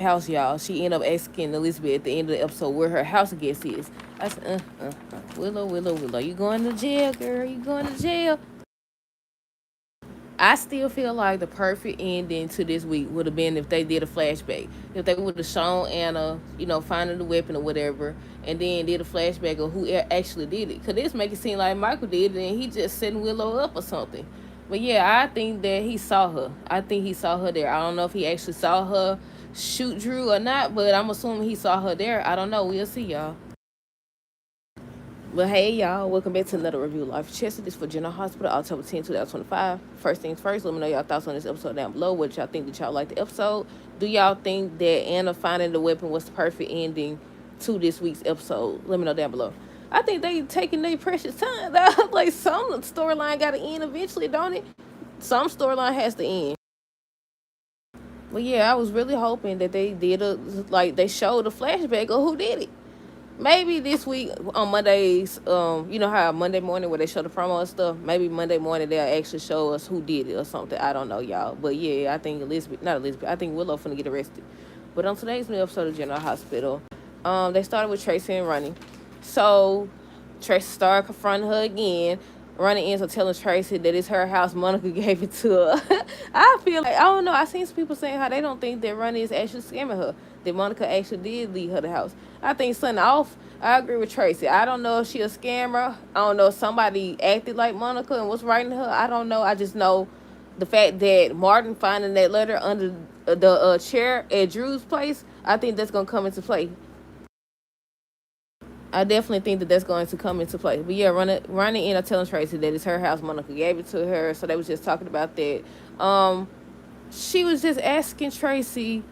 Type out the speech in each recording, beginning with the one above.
house, y'all. She ended up asking Elizabeth at the end of the episode where her house guest is. I said, Willow, you going to jail, girl? You going to jail? I still feel like the perfect ending to this week would have been if they did a flashback. If they would have shown Anna, finding the weapon or whatever, and then did a flashback of who actually did it. Because this make it seem like Michael did it and he just setting Willow up or something. But yeah, I think that he saw her. I think he saw her there. I don't know if he actually saw her shoot Drew or not, but I'm assuming he saw her there. I don't know. We'll see, y'all. Well, hey, y'all. Welcome back to another review of Life Chester. This for General Hospital, October 10, 2025. First things first, let me know y'all thoughts on this episode down below. What y'all think? Did y'all like the episode? Do y'all think that Anna finding the weapon was the perfect ending to this week's episode? Let me know down below. I think they taking their precious time. Like, some storyline got to end eventually, don't it? Some storyline has to end. But yeah, I was really hoping that they did they showed a flashback of who did it. Maybe this week on Mondays, you know how Monday morning where they show the promo and stuff. Maybe Monday morning they'll actually show us who did it or something. I don't know, y'all. But yeah, I think not Elizabeth. I think Willow finna get arrested. But on today's new episode of General Hospital, they started with Tracy and Ronnie. So Tracy started confronting her again. Ronnie ends up telling Tracy that it's her house. Monica gave it to her. I feel like, I don't know. I seen some people saying how they don't think that Ronnie is actually scamming her. That Monica actually did leave her the house. I think something off. I agree with Tracy. I don't know if she a scammer. I don't know if somebody acted like Monica and was writing her. I don't know. I just know the fact that Martin finding that letter under the chair at Drew's place. I think that's gonna come into play. I definitely think that that's going to come into play. But yeah, Ronnie ended up telling Tracy that it's her house. Monica gave it to her, so they was just talking about that. She was just asking Tracy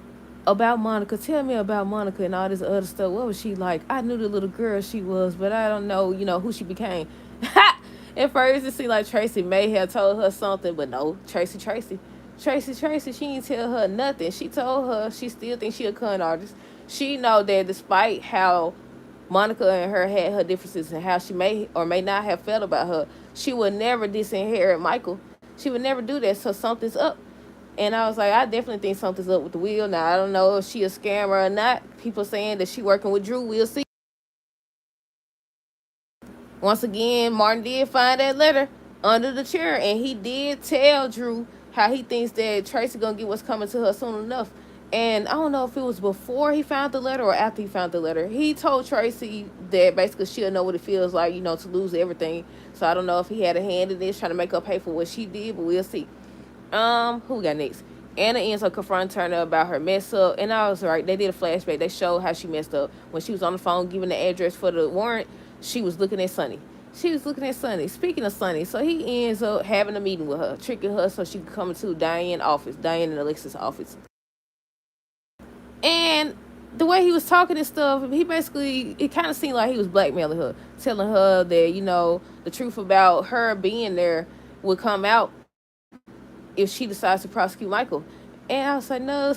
about Monica. Tell me about Monica and all this other stuff. What was she like? I knew the little girl she was, but I don't know, who she became. At first, it seemed like Tracy may have told her something, but no, Tracy. She ain't tell her nothing. She told her she still thinks she a con artist. She know that despite how Monica and her had her differences and how she may or may not have felt about her, she would never disinherit Michael. She would never do that, so something's up. And I was like, I definitely think something's up with the wheel. Now, I don't know if she a scammer or not. People saying that she working with Drew. We'll see. Once again, Martin did find that letter under the chair, and he did tell Drew how he thinks that Tracy gonna get what's coming to her soon enough. And I don't know if it was before he found the letter or after he found the letter. He told Tracy that basically she'll know what it feels like, to lose everything. So I don't know if he had a hand in this, trying to make her pay for what she did, but we'll see. Who we got next? Anna ends up confronting Turner about her mess up, and I was right. They did a flashback. They showed how she messed up when she was on the phone giving the address for the warrant. She was looking at Sonny. Speaking of Sonny, so he ends up having a meeting with her, tricking her so she can come into Diane's office, Diane and Alexis' office. And the way he was talking and stuff, he basically, it kind of seemed like he was blackmailing her, telling her that, the truth about her being there would come out if she decides to prosecute Michael. And I was like, no,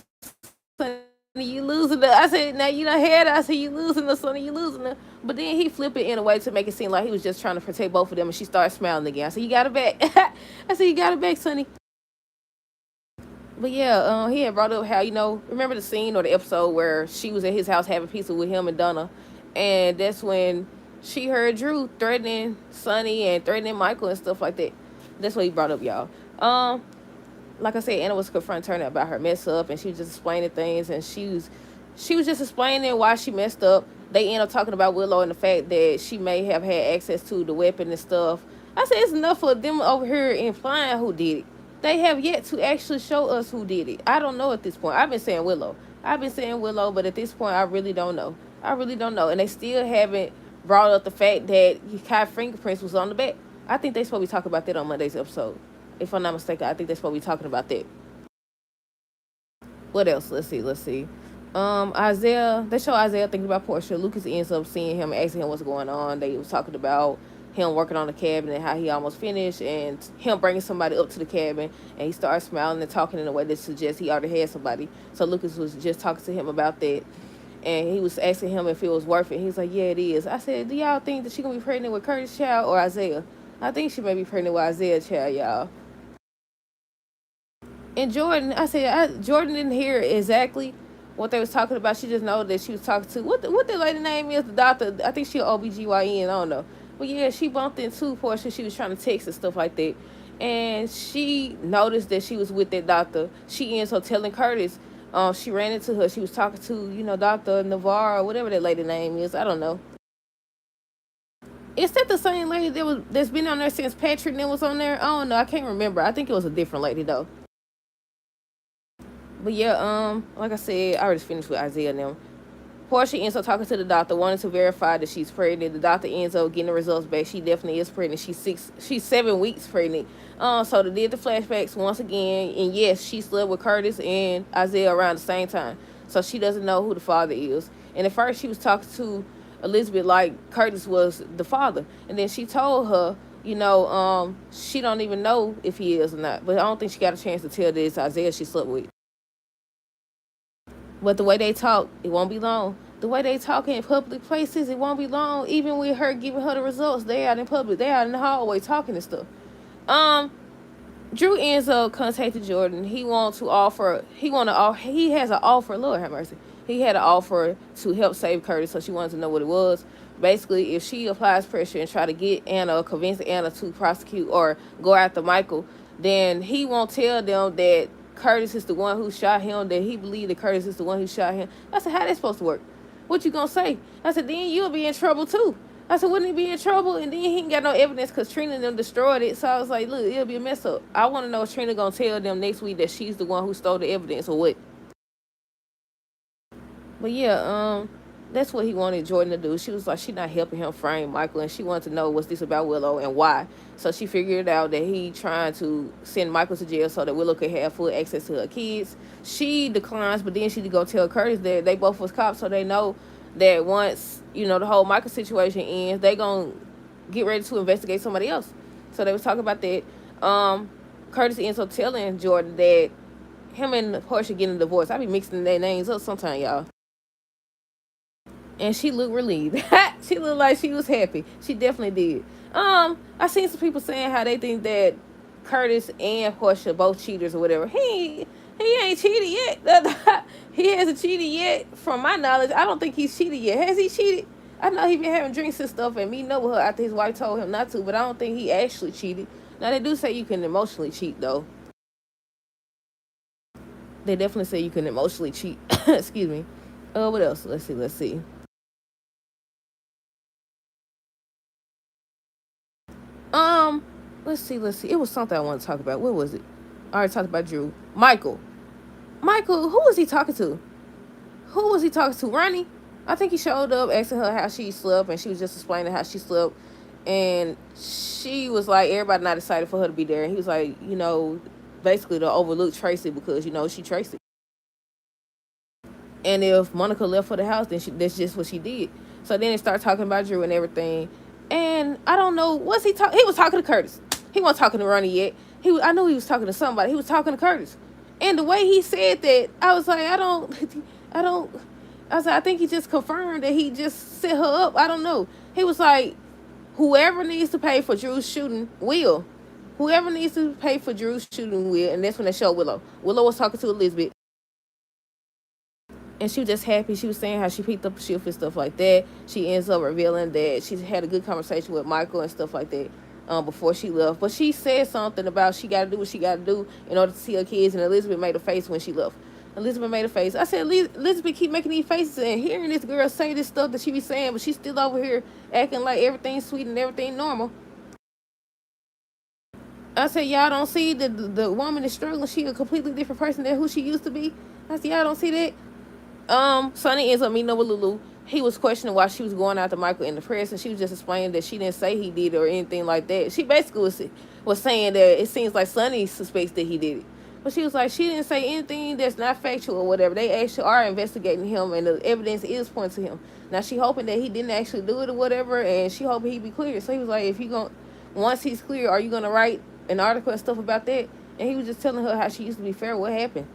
Sonny, you losing her. I said, now you done had her. I said, you losing her, Sonny, you losing her. But then he flipped it in a way to make it seem like he was just trying to protect both of them, and she started smiling again. I said, you got it back. I said, you got it back, Sonny. But yeah, he had brought up how, remember the scene or the episode where she was at his house having pizza with him and Donna, and that's when she heard Drew threatening Sonny and threatening Michael and stuff like that. That's what he brought up, y'all. Like I said, Anna was confronting Turner about her mess up, and she was just explaining things, and she was just explaining why she messed up. They end up talking about Willow and the fact that she may have had access to the weapon and stuff. I said it's enough for them over here implying who did it. They have yet to actually show us who did it. I don't know at this point. I've been saying Willow, but at this point, I really don't know. And they still haven't brought up the fact that Kai fingerprints was on the back. I think they're supposed to be talking about that on Monday's episode. If I'm not mistaken, I think they're supposed to be talking about that. What else? Let's see. Isaiah, they show Isaiah thinking about Portia. Lucas ends up seeing him, asking him what's going on. They was talking about him working on the cabin and how he almost finished, and him bringing somebody up to the cabin, and he started smiling and talking in a way that suggests he already had somebody. So Lucas was just talking to him about that, and he was asking him if it was worth it. He's like, yeah, it is. I said, do y'all think that she gonna be pregnant with Curtis' child or Isaiah? I think she may be pregnant with Isaiah's child, y'all. And Jordan, Jordan didn't hear exactly, what they was talking about. She just know that she was talking to what the lady name is, the doctor. I think she an OBGYN, I don't know. But yeah, she bumped into Portia. She was trying to text and stuff like that. And she noticed that she was with that doctor. She ends up telling Curtis. She ran into her. She was talking to, Dr. Navarre or whatever that lady name is. I don't know. Is that the same lady that's been on there since Patrick then was on there? I don't know. I can't remember. I think it was a different lady though. But yeah, like I said, I already finished with Isaiah now. Portia ends up talking to the doctor, wanting to verify that she's pregnant. The doctor ends up getting the results back. She definitely is pregnant. She's 7 weeks pregnant. So they did the flashbacks once again, and yes, she slept with Curtis and Isaiah around the same time. So she doesn't know who the father is. And at first, she was talking to Elizabeth like Curtis was the father, and then she told her, she don't even know if he is or not. But I don't think she got a chance to tell this Isaiah she slept with. But the way they talk, it won't be long. The way they talk in public places, it won't be long. Even with her giving her the results, they out in public, they out in the hallway talking and stuff. Um, Drew ends up contacting Jordan. He has an offer, Lord have mercy. He had an offer to help save Curtis, so she wanted to know what it was. Basically, if she applies pressure and try to get Anna or convince Anna to prosecute or go after Michael, then he won't tell them that Curtis is the one who shot him, that he believed that Curtis is the one who shot him. I said, how that supposed to work? What you gonna say? I said, then you'll be in trouble too. I said, wouldn't he be in trouble? And then he ain't got no evidence because Trina and them destroyed it. So I was like, look, it'll be a mess up. I want to know if Trina gonna tell them next week that she's the one who stole the evidence or what. But yeah, that's what he wanted Jordan to do. She was like, she not helping him frame Michael, and she wanted to know what's this about Willow and why. So she figured out that he trying to send Michael to jail so that Willow could have full access to her kids. She declines, but then she go tell Curtis that they both was cops, so they know that once the whole Michael situation ends, they gonna get ready to investigate somebody else. So they was talking about that. Curtis ends up telling Jordan that him and Portia getting a divorce. I be mixing their names up sometimes, y'all. And she looked relieved. She looked like she was happy. She definitely did. I seen some people saying how they think that Curtis and Portia both cheaters or whatever. He ain't cheated yet. He hasn't cheated yet, from my knowledge. I don't think he's cheated yet. Has he cheated? I know he been having drinks and stuff and meeting up with her after his wife told him not to, but I don't think he actually cheated. Now they do say you can emotionally cheat though. They definitely say you can emotionally cheat. Excuse me. What else? Let's see. Um, let's see. It was something I want to talk about. What was it? I already talked about Drew. Michael, who was he talking to? Who was he talking to? Ronnie? I think he showed up asking her how she slept, and she was just explaining how she slept. And she was like, everybody not excited for her to be there. And he was like, basically to overlook Tracy because, she Tracy. And if Monica left for the house, then that's just what she did. So then they start talking about Drew and everything. And I don't know, was he talking? He was talking to Curtis. He wasn't talking to Ronnie yet. I knew he was talking to somebody. He was talking to Curtis. And the way he said that, I was like, I don't. I was like, I think he just confirmed that he just set her up. I don't know. He was like, whoever needs to pay for Drew's shooting will. Whoever needs to pay for Drew's shooting will. And that's when they showed Willow. Willow was talking to Elizabeth. And she was just happy. She was saying how she picked up a shift and stuff like that. She ends up revealing that she had a good conversation with Michael and stuff like that before she left. But she said something about she got to do what she got to do in order to see her kids. And Elizabeth made a face when she left. Elizabeth made a face. I said, Elizabeth keep making these faces and hearing this girl say this stuff that she be saying, but she's still over here acting like everything's sweet and everything normal. I said, y'all don't see the woman is struggling. She a completely different person than who she used to be. I said, y'all don't see that? Sonny ends up meeting up with Lulu. He was questioning why she was going after Michael in the press, and she was just explaining that she didn't say he did it or anything like that. She basically was saying that it seems like Sonny suspects that he did it. But she was like, she didn't say anything that's not factual or whatever. They actually are investigating him, and the evidence is pointing to him. Now, she hoping that he didn't actually do it or whatever, and she hoping he be clear. So he was like, once he's clear, are you going to write an article and stuff about that? And he was just telling her how she used to be fair. What happened?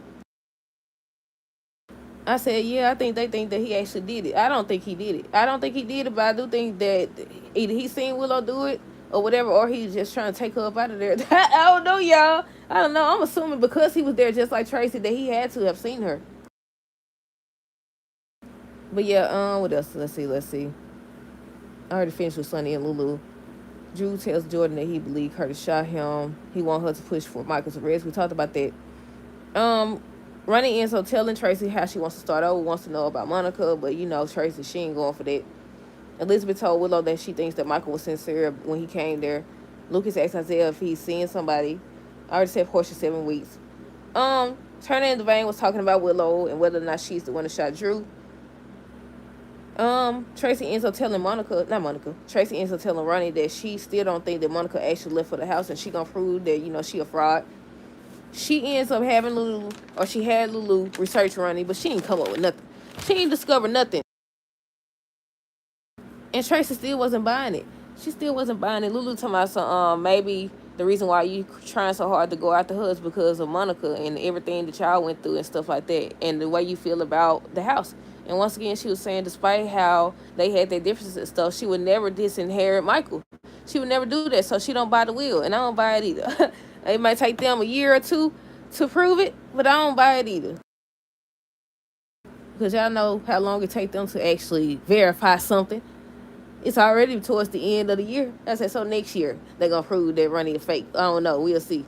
I said, yeah, I think they think that he actually did it. I don't think he did it. But I do think that either he seen Willow do it or whatever, or he's just trying to take her up out of there. I don't know, y'all. I don't know. I'm assuming because he was there just like Tracy that he had to have seen her. But yeah, what else? Let's see. I already finished with Sonny and Lulu. Drew tells Jordan that he believed Curtis shot him. He wants her to push for Michael's arrest. We talked about that. Um, Ronnie ends up telling Tracy how she wants to start over, wants to know about Monica, but Tracy, she ain't going for that. Elizabeth told Willow that she thinks that Michael was sincere when he came there. Lucas asked Isaiah if he's seeing somebody. I already said Portia 7 weeks. Turner and Devane was talking about Willow and whether or not she's the one that shot Drew. Tracy ends up telling Tracy ends up telling Ronnie that she still don't think that Monica actually left for the house, and she gonna prove that she a fraud. She ends up having Lulu, or she had Lulu research Ronnie, but she ain't come up with nothing. She ain't discovered nothing. And Tracy still wasn't buying it. She still wasn't buying it. Lulu talking about maybe the reason why you trying so hard to go after her is because of Monica and everything that y'all went through and stuff like that, and the way you feel about the house. And once again, she was saying despite how they had their differences and stuff, she would never disinherit Michael. She would never do that, so she don't buy the will, and I don't buy it either. It might take them a year or two to prove it, but I don't buy it either. Because y'all know how long it takes them to actually verify something. It's already towards the end of the year. I said, so next year, they're going to prove that Ronnie is fake. I don't know. We'll see.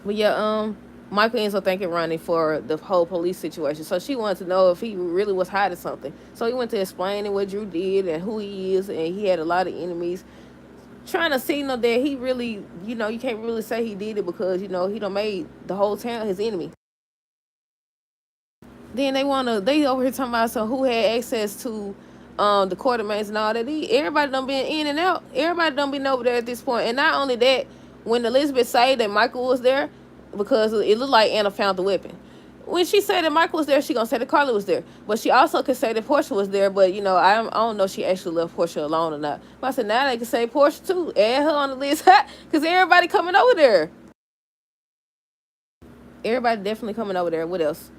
But yeah, Michael ends up thanking Ronnie for the whole police situation. So she wanted to know if he really was hiding something. So he went to explaining what Drew did and who he is, and he had a lot of enemies. Trying to signal that he really, you can't really say he did it because, he done made the whole town his enemy. Then they over here talking about who had access to the quartermains and all that. Everybody done been in and out. Everybody done been over there at this point. And not only that, when Elizabeth said that Michael was there, because it looked like Anna found the weapon. When she said that Michael was there, she gonna say that Carly was there. But she also could say that Portia was there. But I don't know if she actually left Portia alone or not. But I said now they can say Portia too. Add her on the list, because everybody coming over there. Everybody definitely coming over there. What else?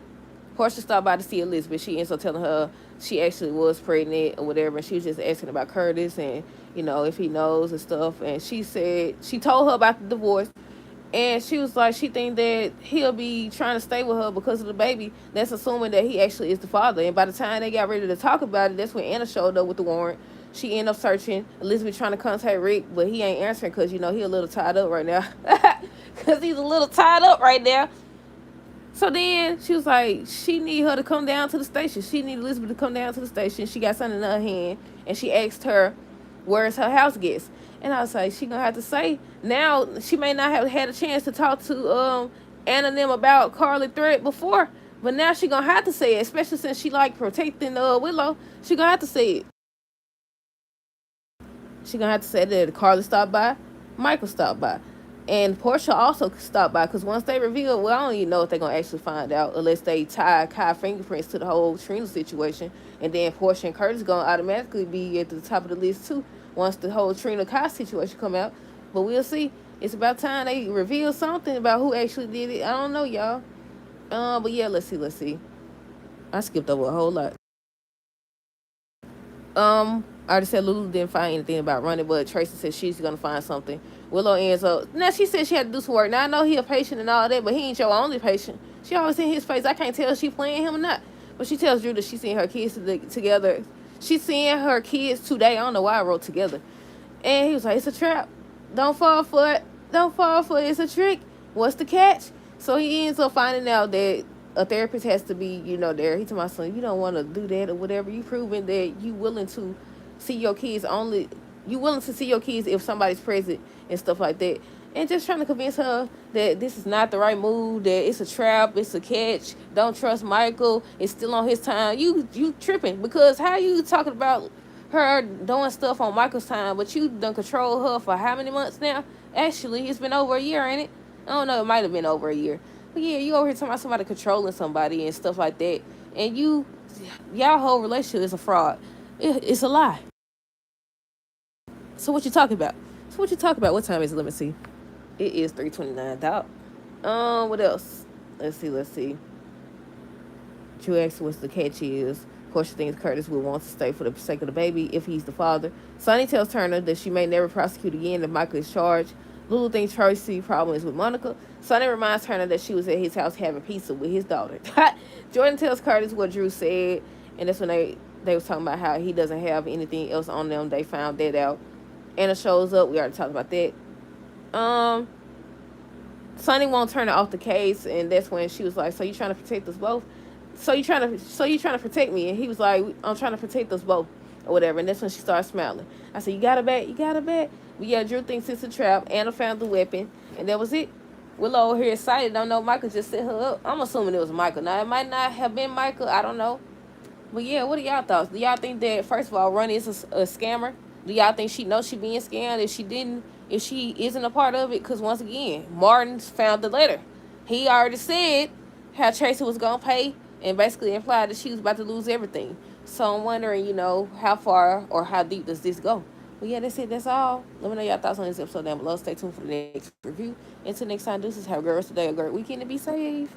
Portia stopped by to see Elizabeth. She ends up telling her she actually was pregnant or whatever, and she was just asking about Curtis and if he knows and stuff. And she said she told her about the divorce, and she was like she think that he'll be trying to stay with her because of the baby. That's assuming that he actually is the father. And by the time they got ready to talk about it, that's when Anna showed up with the warrant. She ended up searching. Elizabeth trying to contact Rick, but he ain't answering because he a little tied up right now. Because he's a little tied up right now. So then she was like, she need her to come down to the station. She need Elizabeth to come down to the station. She got something in her hand, and she asked her, where's her house guest? And I was like, she gonna have to say, now she may not have had a chance to talk to Anna and them about Carly threat before, but now she gonna have to say it, especially since she like protecting Willow. She gonna have to say it. She gonna have to say that Carly stopped by, Michael stopped by. And Portia also stopped by, because once they reveal, well, I don't even know if they're going to actually find out unless they tie Kai fingerprints to the whole Trina situation. And then Portia and Curtis going to automatically be at the top of the list, too, once the whole Trina Kai situation come out. But we'll see. It's about time they reveal something about who actually did it. I don't know, y'all. But yeah, let's see. I skipped over a whole lot. I already said Lulu didn't find anything about running, but Tracy said she's gonna find something. Willow ends up. Now she said she had to do some work. Now I know he a patient and all that, but he ain't your only patient. She always in his face. I can't tell if she playing him or not. But she tells Drew that she's seeing her kids together. She's seeing her kids today. I don't know why I wrote together. And he was like, it's a trap. Don't fall for it. Don't fall for it. It's a trick. What's the catch? So he ends up finding out that a therapist has to be, there. He told my son, you don't want to do that or whatever. You proving that you willing to see your kids only. You willing to see your kids if somebody's present and stuff like that. And just trying to convince her that this is not the right move, that it's a trap, it's a catch. Don't trust Michael. It's still on his time. You tripping, because how you talking about her doing stuff on Michael's time, but you done control her for how many months now? Actually, it's been over a year, ain't it? I don't know. It might have been over a year. But yeah, you over here talking about somebody controlling somebody and stuff like that. And y'all whole relationship is a fraud. It's a lie. So what you talking about? What time is it? Let me see. It is 3:29. Dog. What else? Let's see. Drew asks what the catch is. Portia thinks Curtis will want to stay for the sake of the baby if he's the father. Sonny tells Turner that she may never prosecute again if Michael is charged. Lulu thinks Tracy's problem is with Monica. Sonny reminds Turner that she was at his house having pizza with his daughter. Jordan tells Curtis what Drew said, and that's when they was talking about how he doesn't have anything else on them. They found that out. Anna shows up. We already talked about that. Um, Sonny won't turn her off the case, and that's when she was like, "So you trying to protect us both? So you trying to protect me?" And he was like, "I'm trying to protect us both, or whatever." And that's when she started smiling. I said, "You got a bet? You got a bet?" But yeah, Drew thinks it's a trap. Anna found the weapon, and that was it. Willow over here excited. Don't know. Michael just set her up. I'm assuming it was Michael. Now it might not have been Michael. I don't know. But yeah, what are y'all thoughts? Do y'all think that first of all, Ronnie is a scammer? Do y'all think she knows she being scammed? If she didn't, if she isn't a part of it, because once again, Martin's found the letter. He already said how Tracy was gonna pay, and basically implied that she was about to lose everything. So I'm wondering, how far or how deep does this go? But yeah, that's it. That's all. Let me know y'all thoughts on this episode down below. Stay tuned for the next review. Until next time, deuces. Have a great rest of the day, a great weekend, and be safe.